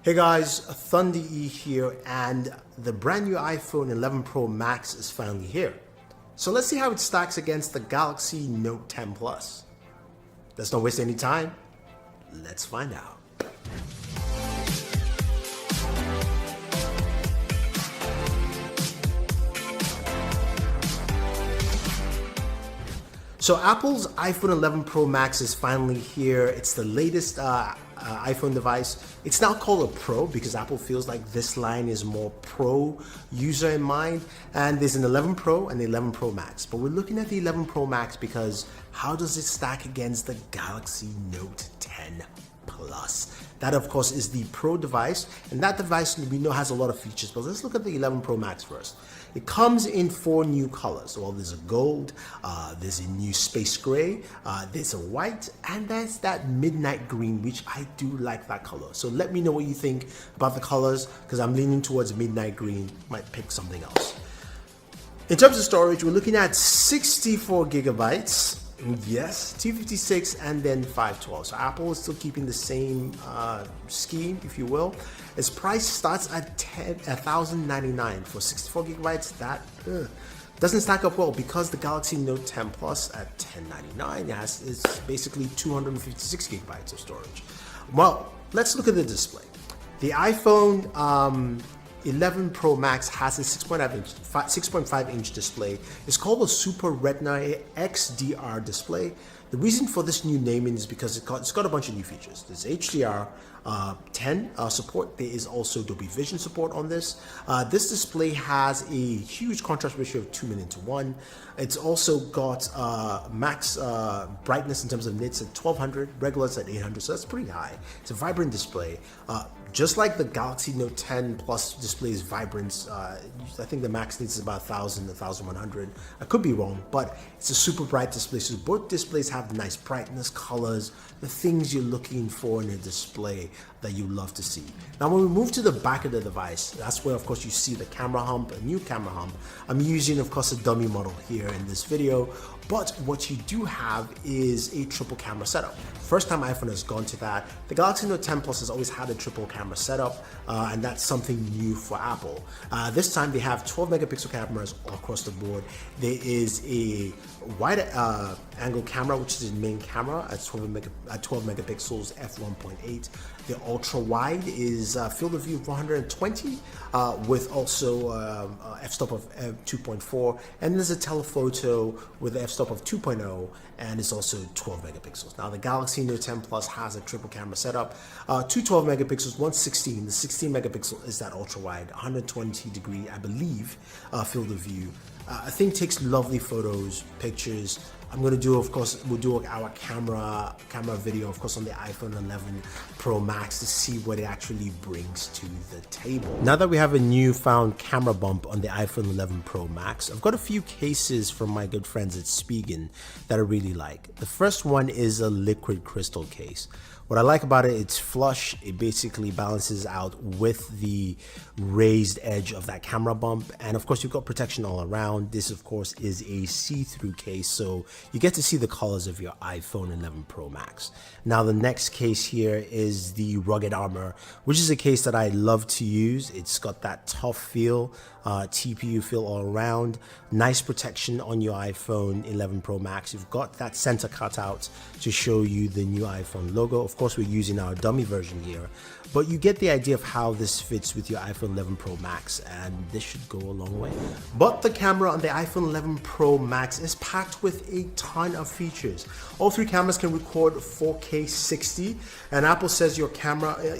Hey guys, Thunder E here, and the brand new iPhone 11 Pro Max is finally here. So let's see how it stacks against the Galaxy Note 10 Plus. Let's not waste any time. Let's find out. So Apple's iPhone 11 Pro Max is finally here. It's the latest iPhone device. It's now called a Pro because Apple feels like this line is more pro user in mind. And there's an 11 Pro and the 11 Pro Max. But we're looking at the 11 Pro Max because how does it stack against the Galaxy Note 10 Plus? That of course is the Pro device, and that device we know has a lot of features, but let's look at the 11 Pro Max first. It comes in 4 new colors. Well, there's a gold, there's a new space gray, there's a white, and there's that midnight green, which I do like that color. So let me know what you think about the colors, because I'm leaning towards midnight green. Might pick something else. In terms of storage, we're looking at 64 gigabytes. Yes, 256 and then 512. So Apple is still keeping the same scheme, if you will. Its price starts at $1,099 for 64 gigabytes. That doesn't stack up well because the Galaxy Note 10 Plus at $1,099 is basically 256 gigabytes of storage. Well, let's look at the display. The iPhone 11 Pro Max has a 6.5 inch display. It's called a Super Retina XDR display. The reason for this new naming is because it's got a bunch of new features. There's HDR 10 support. There is also Dolby Vision support on this. This display has a huge contrast ratio of 2:1. It's also got max brightness in terms of nits at 1200, regulars at 800, so that's pretty high. It's a vibrant display. Just like the Galaxy Note 10 Plus display's vibrance, I think the max nits is about 1000 to 1100. I could be wrong, but it's a super bright display. So both displays have nice brightness, colors, the things you're looking for in a display that you love to see. Now, when we move to the back of the device, that's where, of course, you see the camera hump, a new camera hump. I'm using, of course, a dummy model here in this video, but what you do have is a triple camera setup. First time iPhone has gone to that. The Galaxy Note 10 Plus has always had a triple camera setup, and that's something new for Apple. This time they have 12 megapixel cameras across the board. There is a wide angle camera, which is the main camera at 12 megapixels, f1.8. The ultra wide is field of view of 120 with also f-stop of 2.4, and there's a telephoto with an f-stop of 2.0, and it's also 12 megapixels. Now the Galaxy Note 10 Plus has a triple camera setup, 2 12 megapixels, 116. The 16 megapixel is that ultra wide, 120 degree, I believe, field of view. I think takes lovely photos, pictures. I'm going to do, of course, we'll do our camera video, of course, on the iPhone 11 Pro Max to see what it actually brings to the table. Now that we have a newfound camera bump on the iPhone 11 Pro Max, I've got a few cases from my good friends at Spigen that I really like. The first one is a liquid crystal case. What I like about it, it's flush. It basically balances out with the raised edge of that camera bump. And of course, you've got protection all around. This, of course, is a see-through case, so you get to see the colors of your iPhone 11 Pro Max. Now, the next case here is the Rugged Armor, which is a case that I love to use. It's got that tough feel, TPU feel all around. Nice protection on your iPhone 11 Pro Max. You've got that center cutout to show you the new iPhone logo. Of course, we're using our dummy version here, but you get the idea of how this fits with your iPhone 11 Pro Max, and this should go a long way. But the camera on the iPhone 11 Pro Max is packed with a ton of features. All 3 cameras can record 4K 60, and Apple says your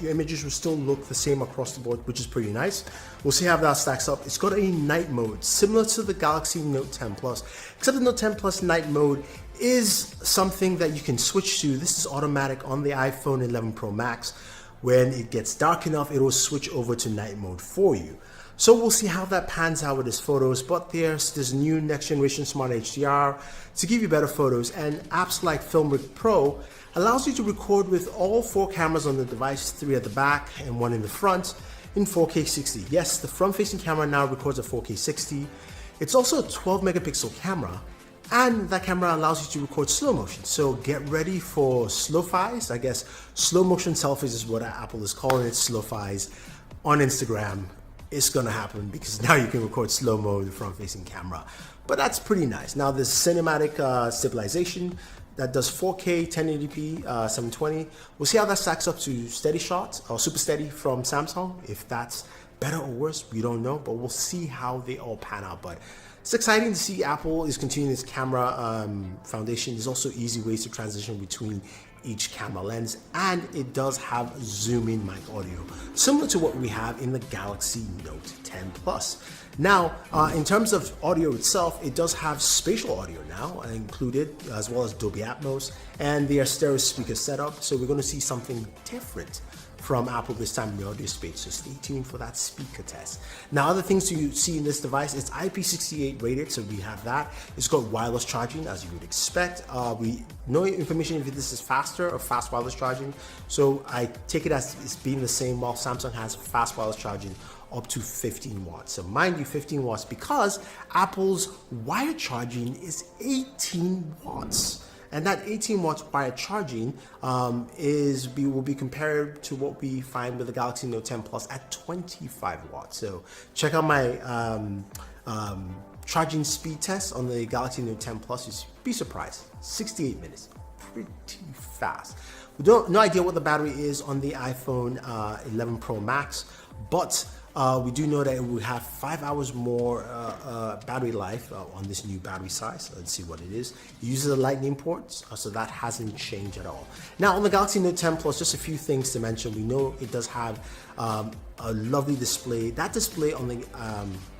images will still look the same across the board, which is pretty nice. We'll see how that stacks up. It's got a night mode similar to the Galaxy Note 10 Plus, except the Note 10 Plus night mode is something that you can switch to. This is automatic on the iPhone 11 Pro Max. When it gets dark enough, it will switch over to night mode for you. So we'll see how that pans out with his photos, but there's this new next generation Smart HDR to give you better photos, and apps like Filmic Pro allows you to record with all 4 cameras on the device, 3 at the back and 1 in the front, in 4K 60. Yes, the front-facing camera now records at 4K 60. It's also a 12 megapixel camera, And that camera allows you to record slow motion. So get ready for slow-fis. I guess slow motion selfies is what Apple is calling it, slow-fis on Instagram. It's gonna happen because now you can record slow-mo with the front-facing camera. But that's pretty nice. Now there's cinematic stabilization that does 4K, 1080p, 720. We'll see how that stacks up to steady shots or super steady from Samsung. If that's better or worse, we don't know, but we'll see how they all pan out. But it's exciting to see Apple is continuing its camera foundation. There's also easy ways to transition between each camera lens, and it does have zoom-in mic audio, similar to what we have in the Galaxy Note 10 Plus. Now, in terms of audio itself, it does have spatial audio now included, as well as Dolby Atmos, and their stereo speaker setup. So we're going to see something different from Apple this time in the audio space, so stay tuned for that speaker test. Now, other things to see in this device, it's IP68 rated, so we have that. It's got wireless charging, as you would expect. No information if this is faster or fast wireless charging, so I take it as it's being the same, while Samsung has fast wireless charging up to 15 watts. So mind you, 15 watts because Apple's wired charging is 18 watts. And that 18 watts wired charging will be compared to what we find with the Galaxy Note 10 Plus at 25 watts. So check out my charging speed test on the Galaxy Note 10 Plus. You'd be surprised, 68 minutes, pretty fast. No idea what the battery is on the iPhone 11 Pro Max, but we do know that it will have 5 hours more battery life on this new battery size. Let's see what it is. It uses a lightning port, so that hasn't changed at all. Now on the Galaxy Note 10 Plus, just a few things to mention. We know it does have a lovely display. That display on the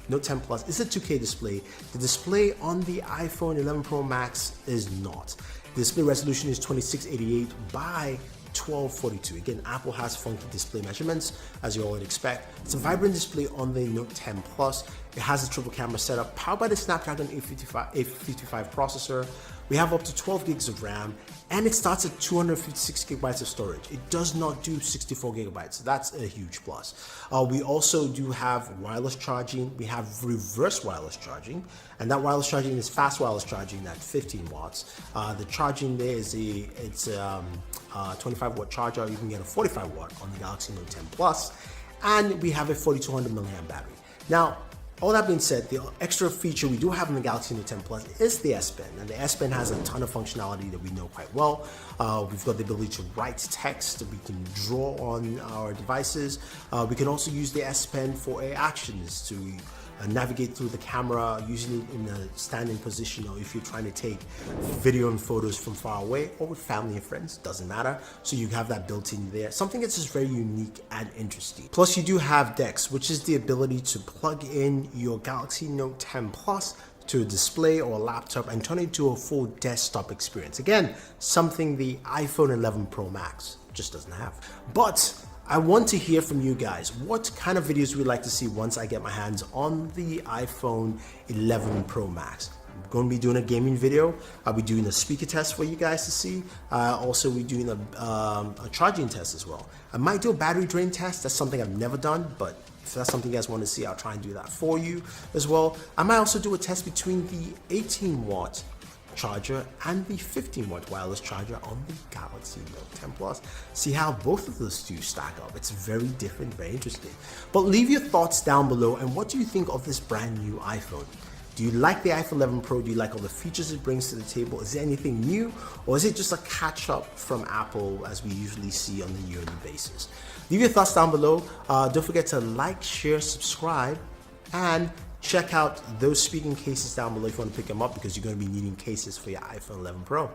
Note 10 Plus is a 2K display. The display on the iPhone 11 Pro Max is not. The display resolution is 2688 by 1242. Again, Apple has funky display measurements, as you all would expect. It's a vibrant display on the Note 10 Plus. It has a triple camera setup powered by the Snapdragon 855 processor. We have up to 12 gigs of RAM, and it starts at 256 gigabytes of storage. It does not do 64 gigabytes. So that's a huge plus. We also do have wireless charging. We have reverse wireless charging, and that wireless charging is fast wireless charging at 15 watts. The charging there is it's a 25 watt charger. You can get a 45 watt on the Galaxy Note 10 Plus, and we have a 4200 milliamp battery. Now, all that being said, the extra feature we do have in the Galaxy Note 10 Plus is the S Pen, and the S Pen has a ton of functionality that we know quite well. We've got the ability to write text, we can draw on our devices. We can also use the S Pen for actions to navigate through the camera, using it in a standing position, or if you're trying to take video and photos from far away or with family and friends, doesn't matter. So you have that built in there, something that's just very unique and interesting. Plus you do have DeX, which is the ability to plug in your Galaxy Note 10 Plus to a display or a laptop and turn it into a full desktop experience. Again, something the iPhone 11 Pro Max just doesn't have. But I want to hear from you guys. What kind of videos would you like to see once I get my hands on the iPhone 11 Pro Max? I'm going to be doing a gaming video. I'll be doing a speaker test for you guys to see. Also, we're doing a charging test as well. I might do a battery drain test. That's something I've never done, but if that's something you guys want to see, I'll try and do that for you as well. I might also do a test between the 18 watt charger and the 15 watt wireless charger on the Galaxy Note 10 Plus. See how both of those two stack up. It's very different, very interesting. But leave your thoughts down below, and what do you think of this brand new iPhone? Do you like the iPhone 11 Pro? Do you like all the features it brings to the table? Is there anything new, or is it just a catch up from Apple as we usually see on a yearly basis? Leave your thoughts down below. Don't forget to like, share, subscribe, and check out those speaking cases down below if you want to pick them up, because you're going to be needing cases for your iPhone 11 Pro.